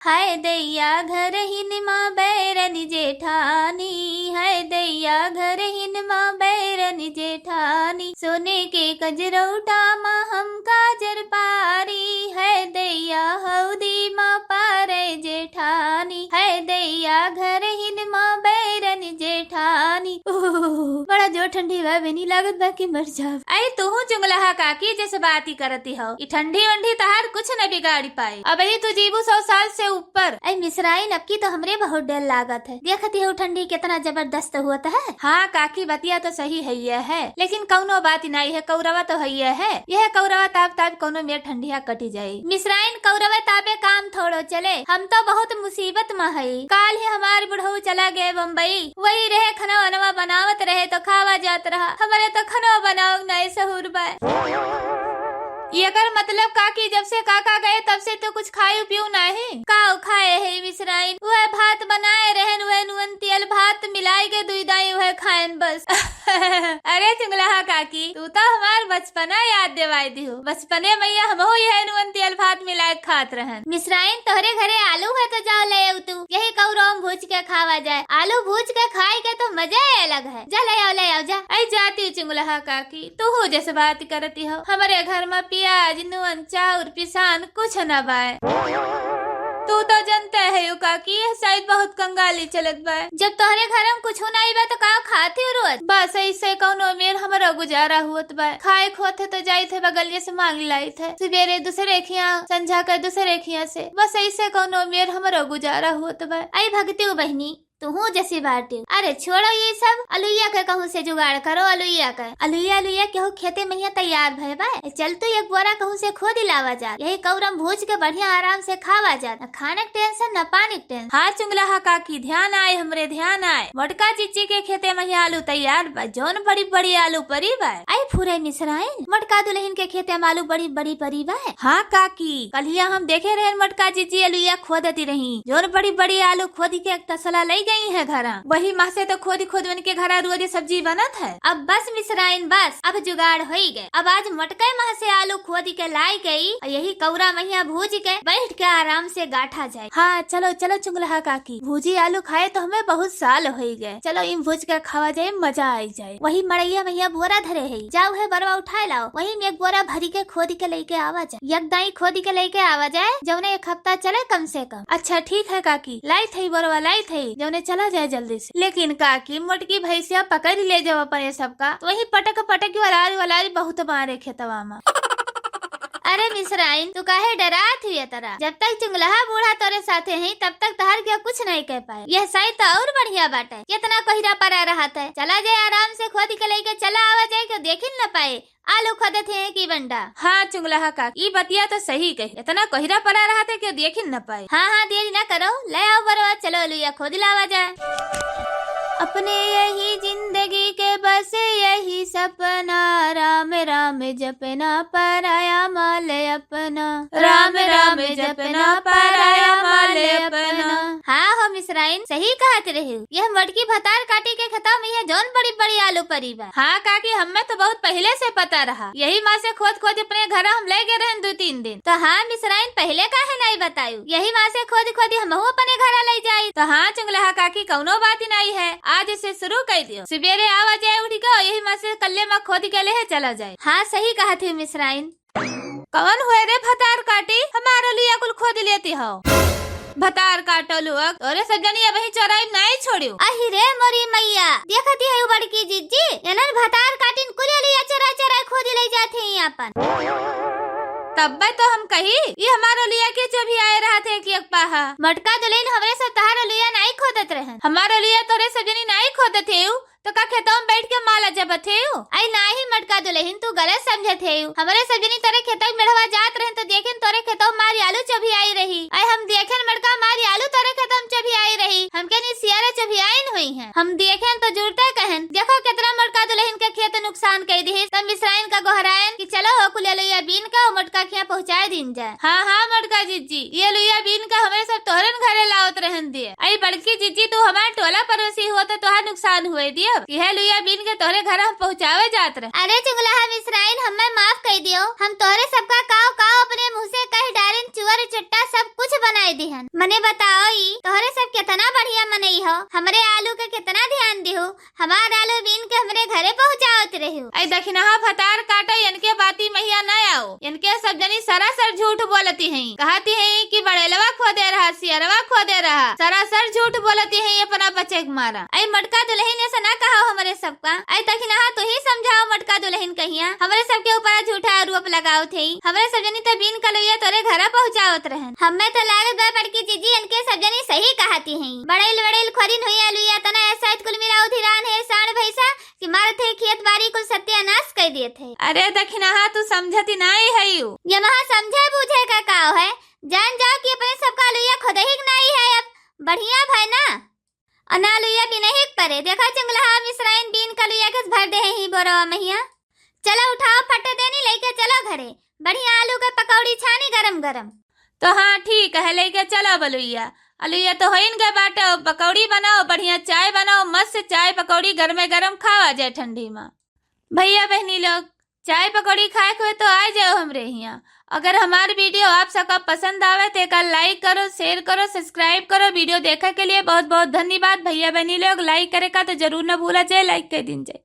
हाय दैया घर हिनमा बैरन जेठानी, हाय दैया घर हिनमा बैरन जेठानी, सोने के कजरौटा माँ हम काजर पारी, है दैया हौदी माँ पारे जेठानी, है दैया घर हिनमा बैरन जेठानी। बड़ा जोर ठंडी बा, बेनी लागत बा कि मर जाब। आई तू जुंगलहा काकी जैसे बात ही करती हो, ठंडी वंडी तहार कुछ न बिगाड़ी पाई। अब ही तू जीबू 100 साल से ऊपर। आई मिसराइन अब की तो हमरे बहुत डर लागत है, देखती हो ठंडी कितना जबरदस्त होता है। हाँ काकी बतिया तो सही है ये है, लेकिन कौनो बात नहीं है, कौरवा तो है यह कौरवा ताप ताप कौनो मेर ठंडिया कटी जाये। मिसराइन कौरवा तापे काम थोड़ो चले, हम तो बहुत मुसीबत में है। काल ही हमारे बुढ़ऊ चला गए बम्बई, वही रहे खनवा वनवा बनावत रहे तो खावा जात रहा, हमारे तो खनवा बनाओ नए सहूर बा। एकर मतलब काकी जब से काका गए तब से तो कुछ खायू पियू नहीं। काऊ खाए है मिसराइन, वह भात बनाए रहन, वह नुअन तेल भात मिलाई के दुई दाई वह खाएन बस। अरे चुंगलहा काकी तू तो हमार बचपना याद दिवाई दी हो, बचपने मैया हम यह नुअन तेल भात मिलाए खात रहन। मिसराइन तोहरे घरे आलू है तो जाओ ले आओ तू, यही कौरम भूज के खावा जाए, आलू भूज के खाए के तो मजा अलग है। जा ले आओ जा। आई जाती चुंगलहा काकी, तू हो जैसे बात करती हो, हमारे घर में प्याज नुअन चाउर पिसान कुछ न बाय। तू तो जानते है यू काकी शायद बहुत कंगाली चलत बा, जब तोहरे घर में कुछ नहीं बा तो का खाती रोज। बस ऐसे कौनो मेर हमारा गुजारा हुत बा, खाए खोते तो जाई थे बगलिया से मांग लाई थे, सवेरे दूसरे खिया संझा कर दूसरे खिया से, बस ऐसे कौनो मेर हमारा गुजारा हुत बा। आई भगती बहनी तू जैसी बाटी, अरे छोड़ो ये सब, अलुइया के कहूँ से जुगाड़ करो, अलुइया केहू खेते में तैयार भय बा, चल तू एक बोरा कहूँ से खो दिलावा जा, यही कौरम भूज के बढ़िया आराम से खावा जा, न खाने के टेंशन न पानी के टेंशन। हाँ चुंगलहा काकी ध्यान आए, हमरे ध्यान आए, मोटका चिच्ची के खेते में आलू तैयार बा, जौन बड़ी बड़ी आलू परी बा। आई फुरे मिसराइन मोटका दुल्हन के खेते में आलू बड़ी बड़ी परी बा। हाँ काकी कलिया हम देखे रहे मोटका चिच्ची अलुइया खोदती रही, जौन बड़ी बड़ी आलू खोदी के तसला ले गई है घर, वही माँ से तो खोदी उनके घर रोज सब्जी बनत है। अब बस मिसराइन बस अब जुगाड़ हो गए, अब आज मटके माँ से आलू खोदी के लाई गई, यही कौरा मैया भूज के बैठ के आराम से गाठा जाए। हाँ चलो चलो चुंगलहा काकी, भूजी आलू खाए तो हमें बहुत साल हो गए, चलो इन भूज के खावा जाए, मजा आई जाए। वही मड़ैया मैया बोरा धरे है, जाओ है बरवा उठाए लाओ, वही में एक बोरा भरी के खोदी के लेके आवा जाए, एक दाई खोदी के लेके आवा जाए, जौने एक हफ्ता चले कम से कम। अच्छा ठीक है काकी, लाई थी बरवा लाई थी, जौने चला जाए जल्दी से। लेकिन काकी मोटकी भैंसिया पकड़ ले जाओ अपन सबका, तो वही पटक पटक वलारी बहुत मारे खेतवा में। अरे मिसराइन तू काहे डरात हुई तरह, जब तक चुंगलहा बूढ़ा तोरे साथे है तब तक तहार क्या कुछ नहीं कह पाए। यह साई तो और बढ़िया बात है, कितना कोहरा पड़ा रहा था, चला जाए आराम से खोद के लेके चला आवा जाए, क्यों देख न पाए आलू खोदे थे की बंडा। हाँ चुंगलहा का ये बतिया तो सही कही, इतना कोहरा पड़ा रहा था क्यों देख न पाए। हाँ देरी न करो, ले आओ बरवा, चलो लुया खोद लावा जाए। अपने यही जिंदगी के बस यही सपना, राम राम जपना पराया माल अपना, राम राम जपना पराया माल अपना। हाँ हो मिसराइन सही कहत रहे, यह मटकी भतार काटी के खता में यह जौन बड़ी बड़ी आलू परी बा। हाँ काकी हमें तो बहुत पहले से पता रहा, यही माँ से खोद खोद अपने घर हम ले गए रहे 2-3 दिन। तो हाँ मिसराइन पहले काहे नहीं बतायू, यही माँ से खोद खोद हम अपने घर ले जाये। तो हाँ चुंगलहा काकी कौनो बात ही नहीं है, आज से शुरू कर दियो, सवेरे आवा जाए उठ के यही माँ से कल्ले में खोद के ले चला जाए। हाँ सही कहा थी मिसराइन। कौन हुए रे भतार काटी, हमारा लिया कुल खोद लेती हो, भतार काटलू तोरे सब जनिया वही चौराई नहीं छोड़ियो। अहि रे मोरी मैया देखती है बड़की जीजी, एनन भतार काटिन कुल लिया चौराई चौराई खोद ले जाते हैं अपन। तब तो हम कही ये हमारा लिया के जो भी आए रहा थे कि पाहा मटका दुलेन हमरे सब तहारा लिया नहीं खोदत रहे, हमारा लिया तोरे सब जनी नहीं खोदत थे, तो का खेतों में बैठ के माला जब थे आई नाही मटका दुलेहिन तू गलत समझे थे, हमारे सब जनी तोरे खेतों में मेढ़वा जात रहे तो देखें तोरे खेतों में मारी आलू चभी आई रही, आई हम देखें मटका मारी आलू तोरे खेतों में चभी आई रही, हमके नी सियारे चभी आइन हुई हैं, हम देखें तो जुड़ते कहन देखो कितना मटका दुलेहिन के खेत नुकसान कर दी। तब मिसराइन का गोहरायन कि चलो हो कुल लुइया बीन का मटका खिया पहुँचाए दिन जाए। हाँ हाँ मटका जीजी ये लुइया बीन का हमें सब तोहरन घरे लावत रहन दिए। आई बड़की जीजी तू हमारे टोला पड़ोसी हो तो तोहार नुकसान हुए दियो कि है लुइया बीन के तोहरे घर हम पहुँचावे जात रहे। अरे चुगला मिसराइन हमें माफ कर दियो, हम तोहरे सबका काव काव अपने मुँह से कह डायरन चुअर चट्टा सब कुछ बनाए दिहन। मने बताओ ई तोहरे सब कितना बढ़िया मनई हो, हमरे आलू के कितना ध्यान दिहो, हमार आलू बीन के हमरे घरे पहुँचावत रहो। आई दखिनहा फतार काटो इनके बाती महिया न आओ, इनके सब जनी सरासर झूठ बोलती हैं। कहती है कि बड़ेलवा खो दे रहा, सियरवा खो दे रहा, सरासर झूठ बोलती है अपना बच्चे के मारा। आई मटका दुल्हन ऐसा ना कहा हमारे सबका। आई दखिनहा तू ही समझाओ मटका दुल्हन कहिया हमारे सबके ऊपर झूठा आरोप लगाओ थे। हमारे सब जनी तो बीन कलैया तोरे घर पहुँचावत रहन। हमें तो लागत बा बड़की जीजी इनके सब जनी सही कहती हैं। बड़ेल बड़ेल खोरिन हुई आलुया तना ऐसा कुल मिला उधिरान है साण भैसा कि मार थे खेत बाड़ी कुल सत्यानाश कर दिए थे। अरे दखिनहा तू समझती नहीं है यू ये महा समझे बूझे का काव है, जान जाओ कि अपने सबका आलुया खुद ही नहीं है। अब बढ़िया भाई ना अनालुया भी नहीं परे देखा चंगलहा मिसराइन बीन कलुया के भर दे ही बोरवा महिया। चलो उठाओ फटे देनी लेके चलो घरे, बढ़िया आलू के पकौड़ी छानी गरम गरम। तो हाँ ठीक है लेके चलो बलुइया। अलुइया तो होइन गए बाटे, पकौड़ी बनाओ, बढ़िया चाय बनाओ, मस्त चाय पकौड़ी गरमे गरम खावा जाए ठंडी में। भैया बहनी लोग चाय पकौड़ी खाए हुए तो आ जाओ हमरे यहाँ। अगर हमारी वीडियो आप सबका पसंद आवे तो एक लाइक करो, शेयर करो, सब्सक्राइब करो। वीडियो देखने के लिए बहुत बहुत धन्यवाद। भैया बहनी लोग लाइक करे का तो जरूर न भूला जाए, लाइक कर दीजिए।